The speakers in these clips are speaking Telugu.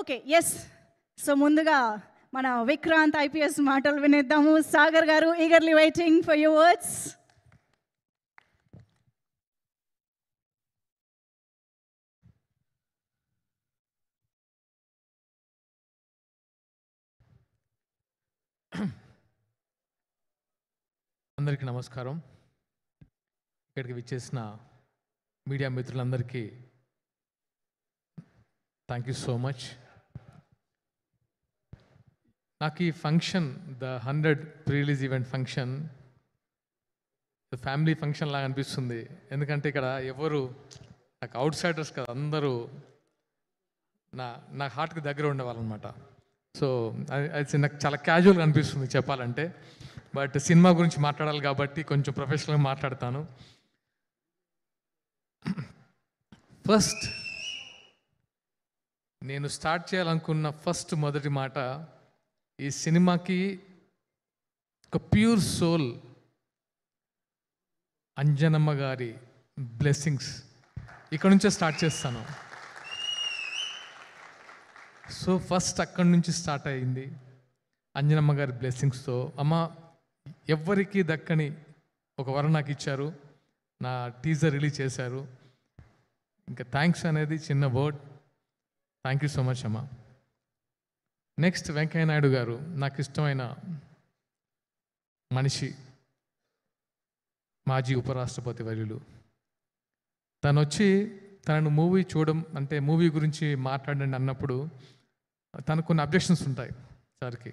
Okay, yes. సో ముందుగా మన విక్రాంత్ ఐపీఎస్ మాటలు వినేద్దాము. సాగర్ గారు, eagerly waiting for your words. అందరికీ నమస్కారం. ఇక్కడికి విచ్చేసిన మీడియా మిత్రులందరికీ థ్యాంక్ యూ సో మచ్. నాకు ఈ function, the 100 pre-release event function, family function లాగా అనిపిస్తుంది. ఎందుకంటే ఇక్కడ ఎవరు నాకు అవుట్ సైడర్స్ కదా, అందరూ నా హార్ట్కి దగ్గర ఉండేవాళ్ళు అనమాట. సో అది నాకు చాలా క్యాజువల్గా అనిపిస్తుంది చెప్పాలంటే. బట్ సినిమా గురించి మాట్లాడాలి కాబట్టి కొంచెం ప్రొఫెషనల్గా మాట్లాడతాను. ఫస్ట్ నేను స్టార్ట్ చేయాలనుకున్న మొదటి మాట, ఈ సినిమాకి ఒక ప్యూర్ సోల్ అంజనమ్మ గారి బ్లెస్సింగ్స్, ఇక్కడ నుంచే స్టార్ట్ చేస్తాను. సో ఫస్ట్ అక్కడి నుంచి స్టార్ట్ అయింది అంజనమ్మ గారి బ్లెస్సింగ్స్తో. అమ్మ ఎవ్వరికీ దక్కని ఒక వరం నాకు ఇచ్చారు, నా టీజర్ రిలీజ్ చేశారు. ఇంకా థ్యాంక్స్ అనేది చిన్న word. Thank you so much అమ్మ. నెక్స్ట్ వెంకయ్య నాయుడు గారు, నాకు ఇష్టమైన మనిషి, మాజీ ఉపరాష్ట్రపతి వర్యులు. తను వచ్చి తనను మూవీ చూడడం అంటే మూవీ గురించి మాట్లాడండి అన్నప్పుడు తనకు కొన్ని అబ్జెక్షన్స్ ఉంటాయి సార్కి.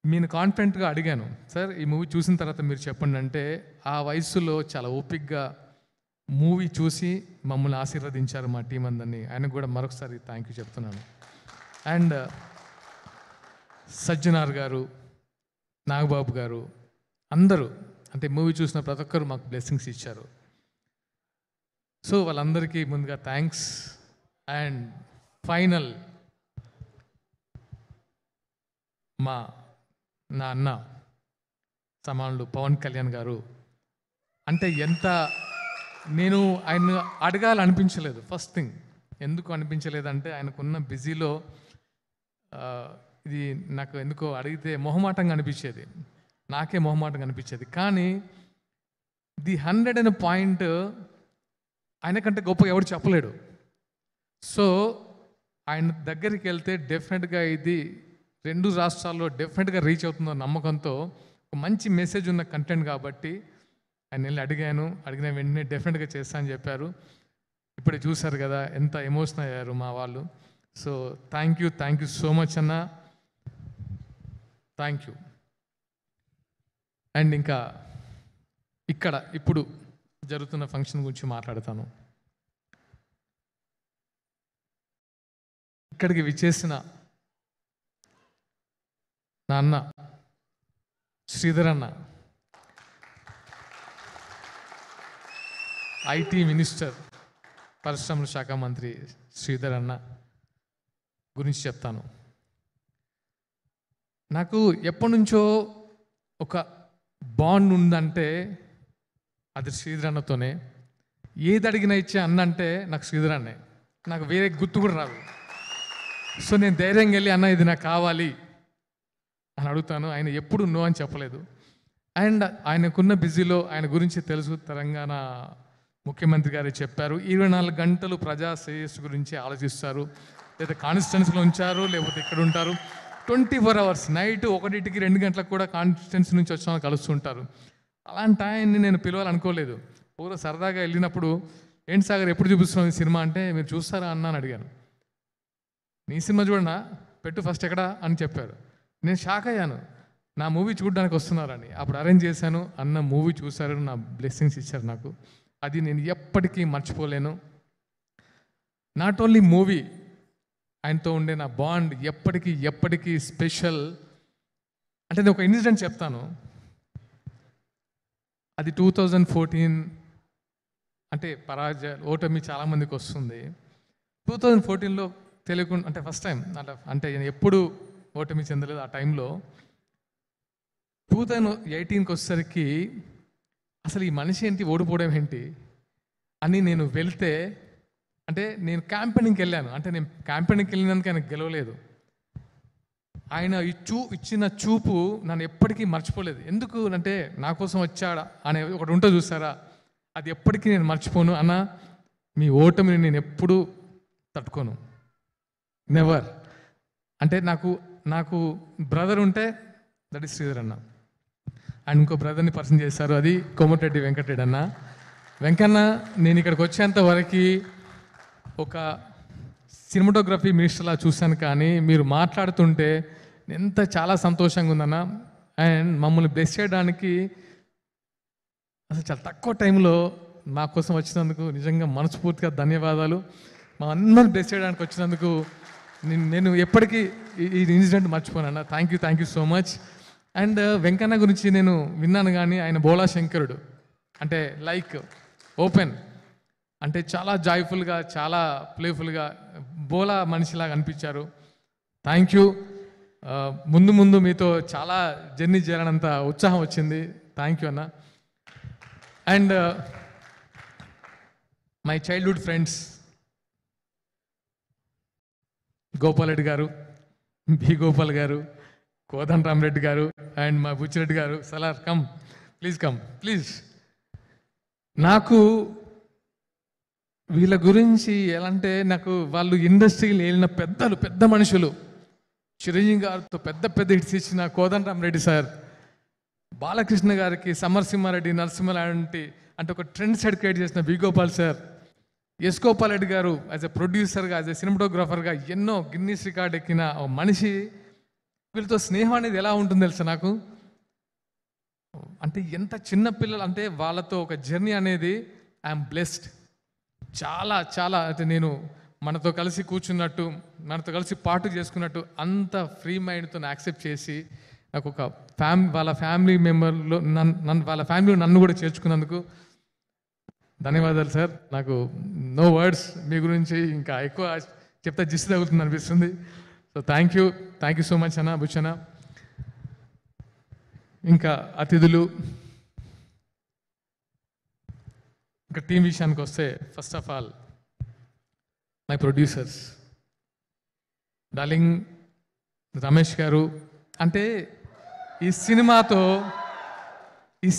నేను కాన్ఫిడెంట్గా అడిగాను, సార్ ఈ మూవీ చూసిన తర్వాత మీరు చెప్పండి అంటే, ఆ వయసులో చాలా ఓపిక్గా మూవీ చూసి మమ్మల్ని ఆశీర్వదించారు మా టీం అందరినీ. ఆయనకు కూడా మరొకసారి థ్యాంక్ యూ చెప్తున్నాను. అండ్ సజ్జనార్ గారు, నాగబాబు గారు, అందరూ అంటే మూవీ చూసిన ప్రతి ఒక్కరు మాకు బ్లెస్సింగ్స్ ఇచ్చారు. సో వాళ్ళందరికీ ముందుగా థ్యాంక్స్. అండ్ ఫైనల్ నా అన్న సమానులు పవన్ కళ్యాణ్ గారు. అంటే ఎంత నేను ఆయన అడగాలనిపించలేదు. ఫస్ట్ థింగ్ ఎందుకు అనిపించలేదంటే, ఆయనకున్న బిజీలో ఇది నాకు ఎందుకో అడిగితే మొహమాటంగా అనిపించేది, నాకే మొహమాటంగా అనిపించేది. కానీ ది 100 అనే పాయింట్ ఆయనకంటే గొప్ప ఎవరు చెప్పలేడు. సో ఆయన దగ్గరికి వెళ్తే డెఫినెట్గా ఇది 2 రాష్ట్రాల్లో డెఫినెట్గా రీచ్ అవుతుందో నమ్మకంతో, ఒక మంచి మెసేజ్ ఉన్న కంటెంట్ కాబట్టి ఆయన వెళ్ళి అడిగిన వెంటనే డెఫినెట్గా చేస్తా అని చెప్పారు. ఇప్పుడే చూశారు కదా ఎంత ఎమోషనల్ అయ్యారు మా వాళ్ళు. So thank you so much అన్న, థ్యాంక్ యూ. అండ్ ఇంకా ఇప్పుడు జరుగుతున్న ఫంక్షన్ గురించి మాట్లాడతాను. ఇక్కడికి విచ్చేసిన నా అన్న శ్రీధర్ అన్న, ఐటీ మినిస్టర్, పరిశ్రమల శాఖ మంత్రి శ్రీధర్ అన్న గురించి చెప్తాను. నాకు ఎప్పటి నుంచో ఒక బాండ్ ఉందంటే అది శ్రీధర్ అన్నతోనే. ఏది అడిగినా ఇచ్చే అన్న అంటే నాకు శ్రీధర్ అన్నే, నాకు వేరే గుర్తు కూడా రాదు. సో నేను ధైర్యంగా వెళ్ళి అన్న ఇది నాకు కావాలి అని అడుగుతాను. ఆయన ఎప్పుడు నో అని చెప్పలేదు. అండ్ ఆయనకున్న బిజీలో ఆయన గురించి తెలుసు, తెలంగాణ ముఖ్యమంత్రి గారు చెప్పారు 24 గంటలు ప్రజా శ్రేయస్సు గురించి ఆలోచిస్తారు. లేదా కాన్స్టిట్యున్సీలో ఉంచారు, లేకపోతే ఇక్కడ ఉంటారు 24 hours. నైట్ 1కి 2 గంటలకు కూడా కాన్స్టిట్యున్సీ నుంచి వచ్చిన కలుస్తుంటారు. అలాంటి ఆయన్ని నేను పిలవాలనుకోలేదు. పూర్వ సరదాగా వెళ్ళినప్పుడు, ఏంటి సాగర్ ఎప్పుడు చూపిస్తున్నాం ఈ సినిమా అంటే, మీరు చూస్తారా అన్న అని అడిగాను. నీ సినిమా చూడనా, పెట్టు ఫస్ట్ ఎక్కడా అని చెప్పారు. నేను షాక్ అయ్యాను, నా మూవీ చూడడానికి వస్తున్నారని. అప్పుడు అరేంజ్ చేశాను, అన్న మూవీ చూశారు, నా బ్లెస్సింగ్స్ ఇచ్చారు నాకు. అది నేను ఎప్పటికీ మర్చిపోలేను. నాట్ ఓన్లీ మూవీ, ఆయనతో ఉండే నా బాండ్ ఎప్పటికీ స్పెషల్. అంటే నేను ఒక ఇన్సిడెంట్ చెప్తాను. అది 2014. అంటే ఓటమి చాలామందికి వస్తుంది. 2014లో తెలియకుండా, అంటే ఫస్ట్ టైం అంటే ఎప్పుడు ఓటమి చెందలేదు. ఆ టైంలో 2018కి వచ్చేసరికి అసలు ఈ మనిషి ఏంటి, ఓడిపోవడం ఏంటి అని నేను వెళ్తే అంటే నేను క్యాంపెయినింగ్కి వెళ్ళాను, అంటే నేను క్యాంపెయినింగ్కి వెళ్ళినందుకు ఆయన గెలవలేదు. ఆయన ఇచ్చిన చూపు నన్ను ఎప్పటికీ మర్చిపోలేదు. ఎందుకు అంటే నా కోసం వచ్చాడా అనే ఒకటి ఉంటుంది చూసారా, అది ఎప్పటికీ నేను మర్చిపోను. అన్న మీ ఓటమిని నేను ఎప్పుడూ తట్టుకోను, నెవర్. అంటే నాకు బ్రదర్ ఉంటే దట్ ఈస్ శ్రీధర్ అన్న. అండ్ ఇంకో బ్రదర్ని పరిచయం చేశారు, అది కోమటిరెడ్డి వెంకటరెడ్డి అన్న. వెంకన్న నేను ఇక్కడికి వచ్చేంత వరకు ఒక సినిమాటోగ్రఫీ మినిస్టర్లా చూశాను, కానీ మీరు మాట్లాడుతుంటే ఎంత చాలా సంతోషంగా ఉందన్న. అండ్ మమ్మల్ని బ్లెస్ చేయడానికి అసలు చాలా తక్కువ టైంలో మా కోసం వచ్చినందుకు నిజంగా మనస్ఫూర్తిగా ధన్యవాదాలు. మా అందరిని బ్లెస్ చేయడానికి వచ్చినందుకు నేను ఎప్పటికీ ఈ ఇన్సిడెంట్ మర్చిపోనన్నా. Thank you so much. And Venkanna గురించి నేను విన్నాను, కానీ ఆయన బోలా శంకరుడు, అంటే లైక్ ఓపెన్, అంటే చాలా జాయ్ఫుల్గా, చాలా ప్లేఫుల్గా బోలా మనిషిలాగా అనిపించారు. Thank you. ముందు మీతో చాలా జర్నీ చేయాలన్నంత ఉత్సాహం వచ్చింది. థ్యాంక్ యూ అన్న. And my childhood friends Gopal Reddy గారు, బి గోపాల్ గారు, కోదండ రామరెడ్డి గారు, అండ్ మా బుచ్చిరెడ్డి గారు. Salaar come please. నాకు వీళ్ళ గురించి ఎలా అంటే, నాకు వాళ్ళు ఇండస్ట్రీకి వెళ్ళిన పెద్ద మనుషులు. చిరంజీవి గారితో పెద్ద హిట్స్ ఇచ్చిన కోదండ రామరెడ్డి సార్, బాలకృష్ణ గారికి సమరసింహారెడ్డి, నరసింహలాంటి అంటే ఒక ట్రెండ్ సెట్ క్రియేట్ చేసిన B Gopal sir, S Gopal Reddy garu as ఎ ప్రొడ్యూసర్గా, యాజ్ ఎ సినిమాటోగ్రాఫర్గా ఎన్నో గిన్నీస్ రికార్డ్ ఎక్కిన ఒక మనిషి. వీళ్ళతో స్నేహం అనేది ఎలా ఉంటుంది తెలుసా నాకు, అంటే ఎంత చిన్న పిల్లలు, అంటే వాళ్ళతో ఒక జర్నీ అనేది ఐఎమ్ బ్లెస్డ్. చాలా అంటే నేను మనతో కలిసి కూర్చున్నట్టు, మనతో కలిసి పాటు చేసుకున్నట్టు అంత ఫ్రీ మైండ్తో యాక్సెప్ట్ చేసి నాకు ఒక వాళ్ళ ఫ్యామిలీ మెంబర్లో వాళ్ళ ఫ్యామిలీలో నన్ను కూడా చేర్చుకున్నందుకు ధన్యవాదాలు సార్. నాకు నో వర్డ్స్, మీ గురించి ఇంకా ఎక్కువ చెప్తే జిస్సు తగులుతుంది అనిపిస్తుంది. So thank you so much అన్న, బుచ్చన్న. ఇంకా అతిథులు, ఇంకా టీం విషయానికి వస్తే, first of all my producers darling Ramesh గారు. అంటే ఈ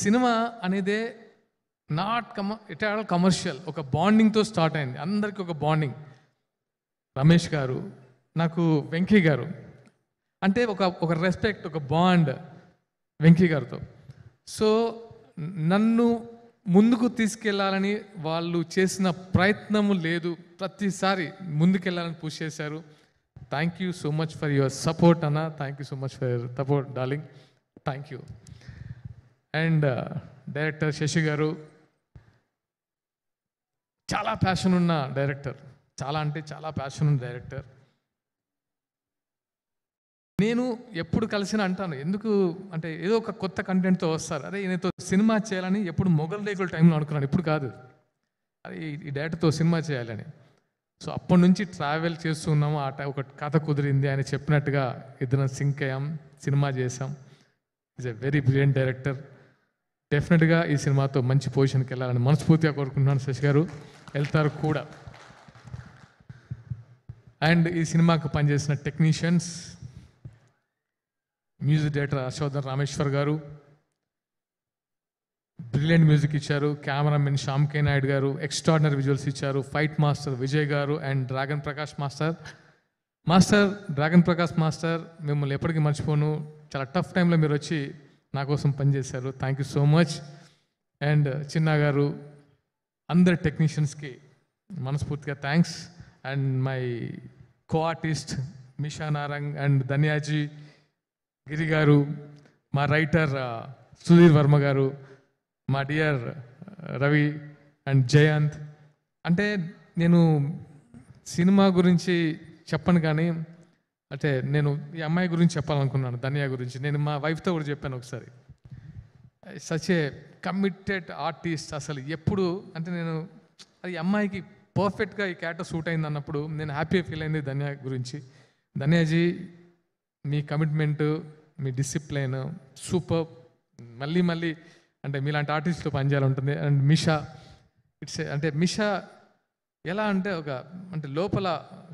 సినిమా అనేదే ఇట్ ఆల్ కమర్షియల్, ఒక బాండింగ్తో స్టార్ట్ అయింది, అందరికీ ఒక బాండింగ్. రమేష్ గారు, నాకు వెంకీ గారు అంటే ఒక రెస్పెక్ట్, ఒక బాండ్ వెంకీ గారితో. సో నన్ను ముందుకు తీసుకెళ్లాలని వాళ్ళు చేసిన ప్రయత్నము లేదు, ప్రతిసారి ముందుకెళ్ళాలని పుష్ చేశారు. Thank you so much for your support అన్న. Thank you so much for your support darling. Thank you. And director Sashi గారు, చాలా ప్యాషన్ ఉన్న డైరెక్టర్, చాలా ప్యాషన్ ఉన్న డైరెక్టర్. నేను ఎప్పుడు కలిసిన అంటాను, ఎందుకు అంటే ఏదో ఒక కొత్త కంటెంట్తో వస్తారు, అరే ఈయనతో సినిమా చేయాలని ఎప్పుడు మొగల్ రేకుల టైంలో అనుకున్నాను, ఇప్పుడు కాదు, అరే ఈ డైరెక్టర్తో సినిమా చేయాలని. సో అప్పటి నుంచి ట్రావెల్ చేస్తున్నాము, ఒక కథ కుదిరింది, ఆయన చెప్పినట్టుగా ఇద్దరం సింక్ అయ్యాం, సినిమా చేసాం. Is a very brilliant director. డెఫినెట్గా ఈ సినిమాతో మంచి పొజిషన్కి వెళ్ళాలని మనస్ఫూర్తిగా కోరుకుంటున్నాను. శశి గారు వెళ్తారు కూడా. అండ్ ఈ సినిమాకు పనిచేసిన technicians, music director Harshavardhan Rameshwar garu brilliant music ఇచ్చారు, cameraman Shyam K Naidu garu extraordinary visuals ఇచ్చారు, fight master Vijay garu and dragon Prakash master మిమ్మల్ని ఎప్పటికీ మర్చిపోను. చాలా టఫ్ టైంలో మీరు వచ్చి నా కోసం పనిచేశారు. Thank you so much. And Chinna గారు, అందరి టెక్నీషియన్స్కి మనస్ఫూర్తిగా thanks. And my co artist Misha Narang and Dhanyaji Giri గారు, మా రైటర్ సుధీర్ వర్మ గారు, మా డియర్ రవి అండ్ జయంత్. అంటే నేను సినిమా గురించి చెప్పను, కానీ అంటే నేను ఈ అమ్మాయి గురించి చెప్పాలనుకున్నాను, ధన్యా గురించి. నేను మా వైఫ్తో కూడా చెప్పాను ఒకసారి, సచ్ ఏ కమిటెడ్ ఆర్టిస్ట్. అసలు ఎప్పుడు అంటే నేను అది అమ్మాయికి పర్ఫెక్ట్గా ఈ క్యారెక్టర్ సూట్ అయింది అన్నప్పుడు నేను హ్యాపీగా ఫీల్ అయింది ధన్యా గురించి. ధన్యాజీ, మీ కమిట్మెంటు, మీ డిసిప్లైన్ సూపర్. మళ్ళీ అంటే మీలాంటి ఆర్టిస్ట్తో పనిచేయాలి ఉంటుంది. అండ్ మిషా, అంటే మిషా ఎలా అంటే అంటే లోపల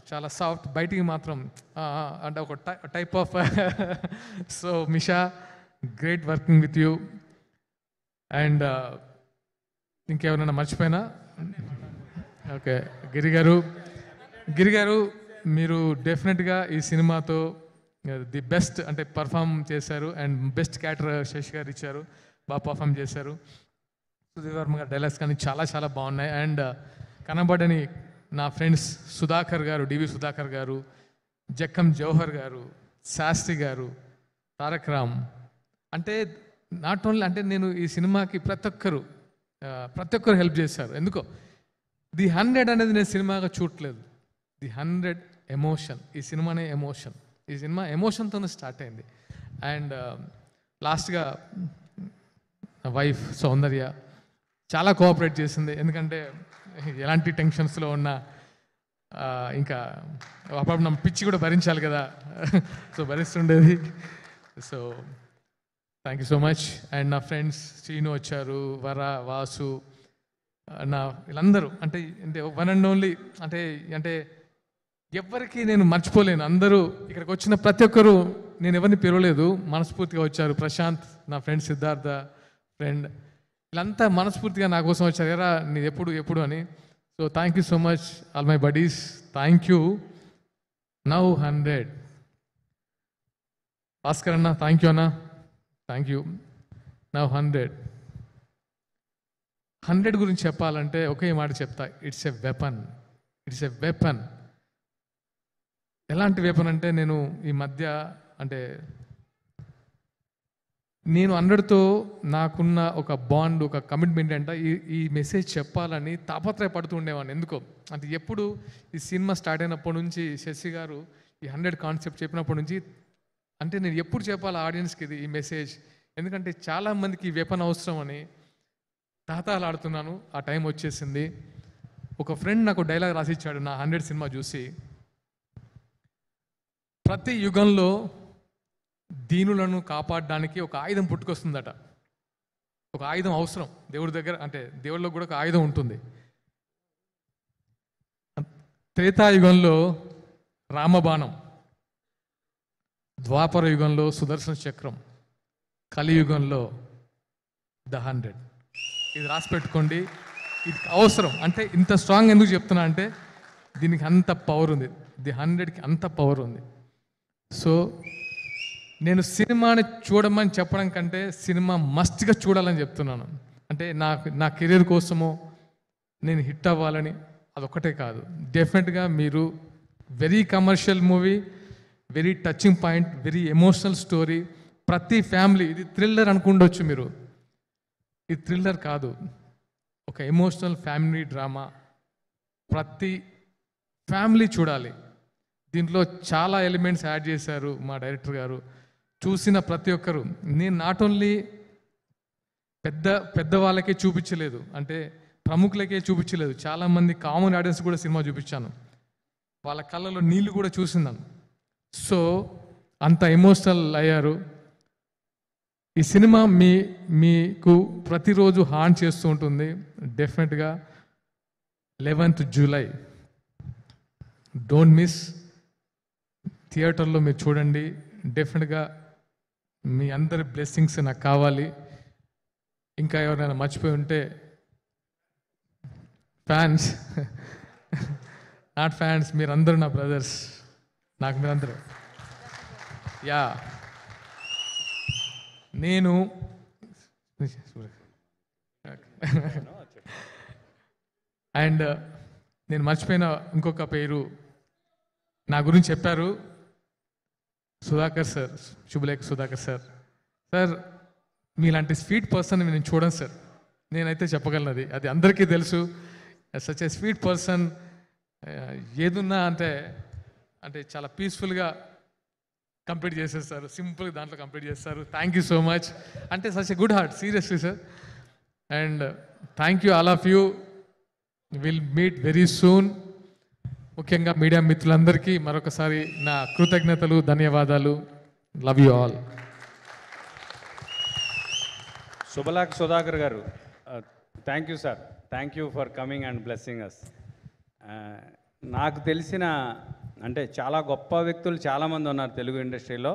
చాలా సాఫ్ట్, బయటికి మాత్రం అంటే ఒక type of. So Misha, great working with you. And ఇంకెవరైనా మర్చిపోయినా? ఓకే, గిరి గారు మీరు డెఫినెట్గా ఈ సినిమాతో ది బెస్ట్ అంటే పర్ఫామ్ చేశారు. అండ్ బెస్ట్ క్యారెక్టర్ శశి గారు ఇచ్చారు, బాగా పర్ఫామ్ చేశారు. సుధీర్ వర్మ గారు డైలాగ్స్ కానీ చాలా చాలా బాగున్నాయి. అండ్ కనబడని నా ఫ్రెండ్స్ సుధాకర్ గారు, డివి సుధాకర్ గారు, జక్కం జవహర్ గారు, శాస్త్రి గారు, తారక్ రామ్, అంటే నాట్ ఓన్లీ అంటే నేను ఈ సినిమాకి ప్రతి ఒక్కరు హెల్ప్ చేశారు. ఎందుకో ది 100 అనేది నేను సినిమాగా చూడలేదు. ది 100 ఎమోషన్, ఈ సినిమానే ఎమోషన్. ఈ సినిమా ఎమోషన్తోనే స్టార్ట్ అయింది. అండ్ లాస్ట్గా నా వైఫ్ సౌందర్య చాలా కోఆపరేట్ చేసింది. ఎందుకంటే ఎలాంటి టెన్షన్స్లో ఉన్నా ఇంకా అప్పుడు నా పిచ్చి కూడా భరించాలి కదా, సో భరిస్తుండేది. So thank you so much. And నా ఫ్రెండ్స్ శ్రీను వచ్చారు, వర, వాసు, నా వీళ్ళందరూ అంటే వన్ అండ్ ఓన్లీ అంటే ఎవరికి నేను మర్చిపోలేను. అందరూ ఇక్కడికి వచ్చిన ప్రతి ఒక్కరూ, నేను ఎవరిని పిలవలేదు, మనస్ఫూర్తిగా వచ్చారు. ప్రశాంత్, నా ఫ్రెండ్ సిద్ధార్థ ఫ్రెండ్, వీళ్ళంతా మనస్ఫూర్తిగా నా కోసం వచ్చారు. ఎరా నీ ఎప్పుడు అని. So thank you so much all my buddies, thank you. Now 100. Bhaskar అన్న థ్యాంక్ యూ అన్న, థ్యాంక్ యూ. నౌ 100 గురించి చెప్పాలంటే ఒకే మాట చెప్తా, ఇట్స్ ఎ వెపన్. ఎలాంటి వెపన్ అంటే నేను ఈ మధ్య అంటే నేను 100తో నాకున్న ఒక బాండ్, ఒక కమిట్మెంట్ అంటే ఈ మెసేజ్ చెప్పాలని తాపత్రయపడుతూ ఉండేవాడిని. ఎందుకో అంటే ఎప్పుడు ఈ సినిమా స్టార్ట్ అయినప్పటి నుంచి శశి గారు ఈ 100 కాన్సెప్ట్ చెప్పినప్పటి నుంచి అంటే నేను ఎప్పుడు చెప్పాలి ఆడియన్స్కి ఈ మెసేజ్, ఎందుకంటే చాలామందికి ఈ వెపన్ అవసరం అని తహతహలాడుతున్నాను. ఆ టైం వచ్చేసింది. ఒక ఫ్రెండ్ నాకు డైలాగ్ రాసిచ్చాడు నా 100 సినిమా చూసి, ప్రతి యుగంలో దీనులను కాపాడడానికి ఒక ఆయుధం పుట్టుకొస్తుందట. ఒక ఆయుధం అవసరం దేవుడి దగ్గర, అంటే దేవుడిలో కూడా ఒక ఆయుధం ఉంటుంది. త్రేతాయుగంలో రామబాణం, ద్వాపర యుగంలో సుదర్శన చక్రం, కలియుగంలో ద 100. ఇది రాసి పెట్టుకోండి, ఇది అవసరం. అంటే ఇంత స్ట్రాంగ్ ఎందుకు చెప్తున్నా అంటే దీనికి అంత పవర్ ఉంది, ది 100కి అంత పవర్ ఉంది. సో నేను సినిమాని చూడమని చెప్పడం కంటే సినిమా మస్ట్గా చూడాలని చెప్తున్నాను. అంటే నా కెరీర్ కోసమో నేను హిట్ అవ్వాలని అదొక్కటే కాదు. డెఫినెట్గా మీరు very commercial movie, very touching point, very emotional story. ప్రతి ఫ్యామిలీ, ఇది థ్రిల్లర్ అనుకుండొచ్చు మీరు, ఇది థ్రిల్లర్ కాదు, ఒక ఎమోషనల్ ఫ్యామిలీ డ్రామా. ప్రతి ఫ్యామిలీ చూడాలి. దీంట్లో చాలా ఎలిమెంట్స్ యాడ్ చేశారు మా డైరెక్టర్ గారు. చూసిన ప్రతి ఒక్కరు, నేను నాట్ ఓన్లీ పెద్ద వాళ్ళకే చూపించలేదు, అంటే ప్రముఖులకే చూపించలేదు, చాలామంది కామన్ ఆడియన్స్ కూడా సినిమా చూపించాను. వాళ్ళ కళ్ళలో నీళ్లు కూడా చూసిందాను. సో అంత ఎమోషనల్ అయ్యారు. ఈ సినిమా మీకు ప్రతిరోజు హార్న్ చేస్తూ ఉంటుంది. డెఫినెట్గా 11th జూలై డోంట్ మిస్. థియేటర్లో మీరు చూడండి. డెఫినెట్గా మీ అందరి బ్లెస్సింగ్స్ నాకు కావాలి. ఇంకా ఎవరైనా మర్చిపోయి ఉంటే ఫ్యాన్స్, నాట్ ఫ్యాన్స్, మీరందరూ నా బ్రదర్స్, నాకు మీరందరూ. యా, నేను అండ్ నేను మర్చిపోయిన ఇంకొక పేరు నా గురించి చెప్పారు, సుధాకర్ సార్, శుభలేఖ సుధాకర్ సార్. సార్ మీలాంటి స్వీట్ పర్సన్ నేను చూడను సార్, నేనైతే చెప్పగలను, అది అందరికీ తెలుసు. సచ్ ఏ స్వీట్ పర్సన్, ఏదున్నా అంటే చాలా పీస్ఫుల్గా కంప్లీట్ చేసేస్తారు, సింపుల్గా దాంట్లో కంప్లీట్ చేస్తారు. Thank you so much. అంటే such a good heart, seriously sir. And thank you all of you. Will meet very soon. ముఖ్యంగా మీడియా మిత్రులందరికీ మరొకసారి నా కృతజ్ఞతలు, ధన్యవాదాలు. Love you all. Subhalekha Sudhakar గారు, thank you sir. Thank you for coming and blessing us. నాకు తెలిసిన అంటే చాలా గొప్ప వ్యక్తులు చాలామంది ఉన్నారు తెలుగు ఇండస్ట్రీలో.